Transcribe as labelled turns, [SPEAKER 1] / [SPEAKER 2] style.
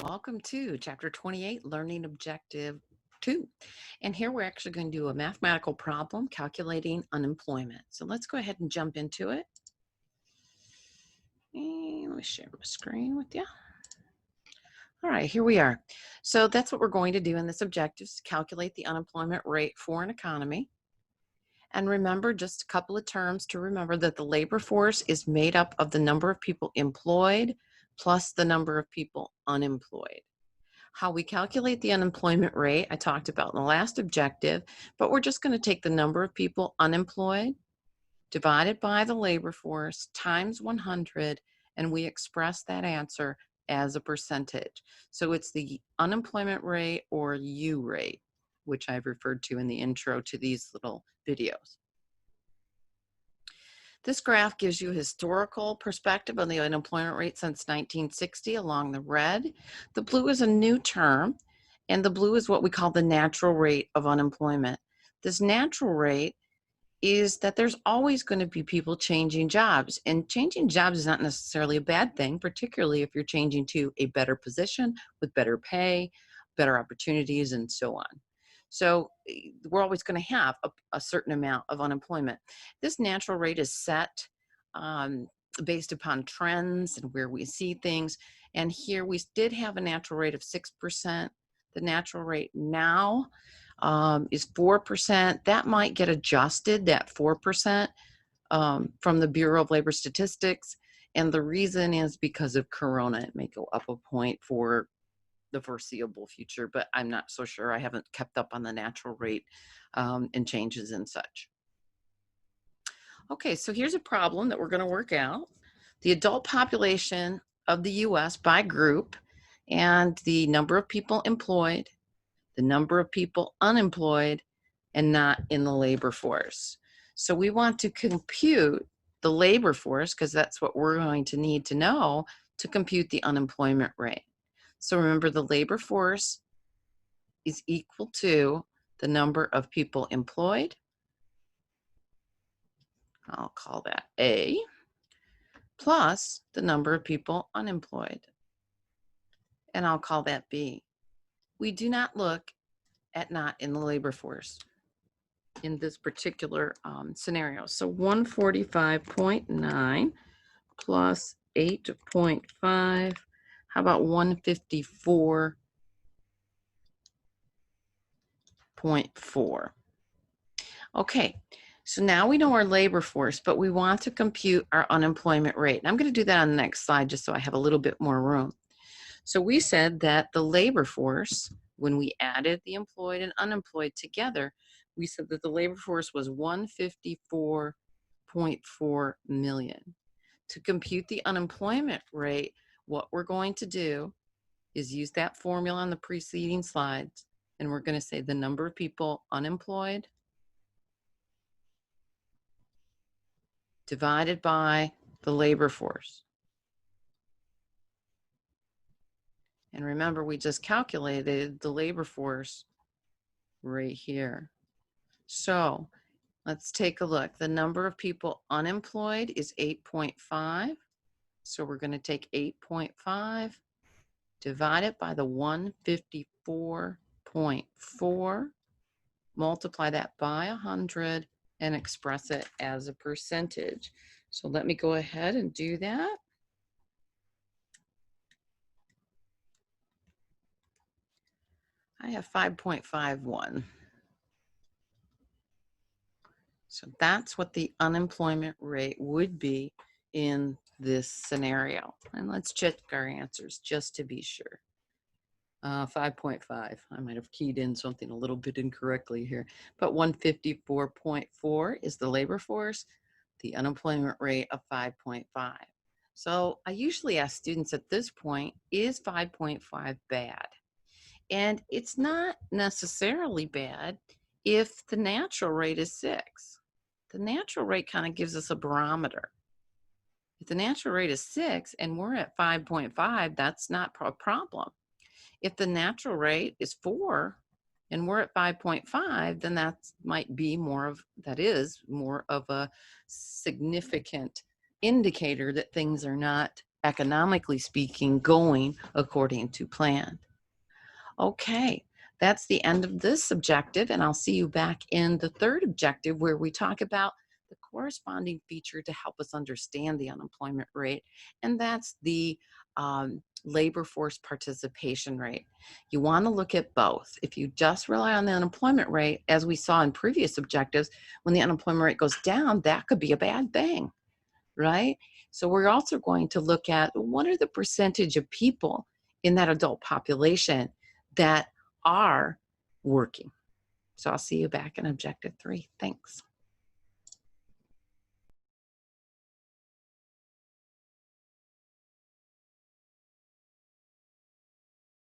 [SPEAKER 1] Welcome to Chapter 28, Learning Objective 2. And here we're actually going to do a mathematical problem calculating unemployment. So let's go ahead and jump into it. And let me share my screen with you. All right, here we are. So that's what we're going to do in this objective, is calculate the unemployment rate for an economy. And remember, just a couple of terms to remember, that the labor force is made up of the number of people employed plus the number of people unemployed. How we calculate the unemployment rate, I talked about in the last objective, but we're just going to take the number of people unemployed divided by the labor force times 100, and we express that answer as a percentage. So it's the unemployment rate, or U rate, which I've referred to in the intro to these little videos. This graph gives you a historical perspective on the unemployment rate since 1960 along the red. The blue is a new term, and the blue is what we call the natural rate of unemployment. This natural rate is that there's always going to be people changing jobs, and changing jobs is not necessarily a bad thing, particularly if you're changing to a better position with better pay, better opportunities, and so on. So we're always going to have a certain amount of unemployment. This natural rate is set based upon trends and where we see things. And here we did have a natural rate of 6%. The natural rate now is 4%. That might get adjusted, that 4%, from the Bureau of Labor Statistics. And the reason is because of Corona. It may go up a point for the foreseeable future, but I'm not so sure. I haven't kept up on the natural rate and changes and such. Okay, so here's a problem that we're going to work out. The adult population of the U.S. by group, and the number of people employed, the number of people unemployed, and not in the labor force. So we want to compute the labor force, because that's what we're going to need to know to compute the unemployment rate. So remember, the labor force is equal to the number of people employed. I'll call that A, plus the number of people unemployed, and I'll call that B. We do not look at not in the labor force in this particular scenario. So 145.9 plus 8.5, how about 154.4? Okay, so now we know our labor force, but we want to compute our unemployment rate. And I'm going to do that on the next slide just so I have a little bit more room. So we said that the labor force, when we added the employed and unemployed together, we said that the labor force was 154.4 million. To compute the unemployment rate, what we're going to do is use that formula on the preceding slides, and we're going to say the number of people unemployed divided by the labor force. And remember, we just calculated the labor force right here. So let's take a look. The number of people unemployed is 8.5. So we're going to take 8.5, divide it by the 154.4, multiply that by 100, and express it as a percentage. So let me go ahead and do that. I have 5.51. So that's what the unemployment rate would be in this scenario. And let's check our answers just to be sure. 5.5. I might have keyed in something a little bit incorrectly here, but 154.4 is the labor force, the unemployment rate of 5.5. So I usually ask students at this point, is 5.5 bad? And it's not necessarily bad if the natural rate is 6. The natural rate kind of gives us a barometer. If the natural rate is 6 and we're at 5.5, that's not a problem. If the natural rate is 4 and we're at 5.5, then that might be more of a significant indicator that things are not economically speaking, going according to plan. Okay, that's the end of this objective, and I'll see you back in the third objective where we talk about the corresponding feature to help us understand the unemployment rate, and that's the labor force participation rate. You want to look at both. If you just rely on the unemployment rate, as we saw in previous objectives, when the unemployment rate goes down, that could be a bad thing, right? So we're also going to look at what are the percentage of people in that adult population that are working. So I'll see you back in objective 3. Thanks.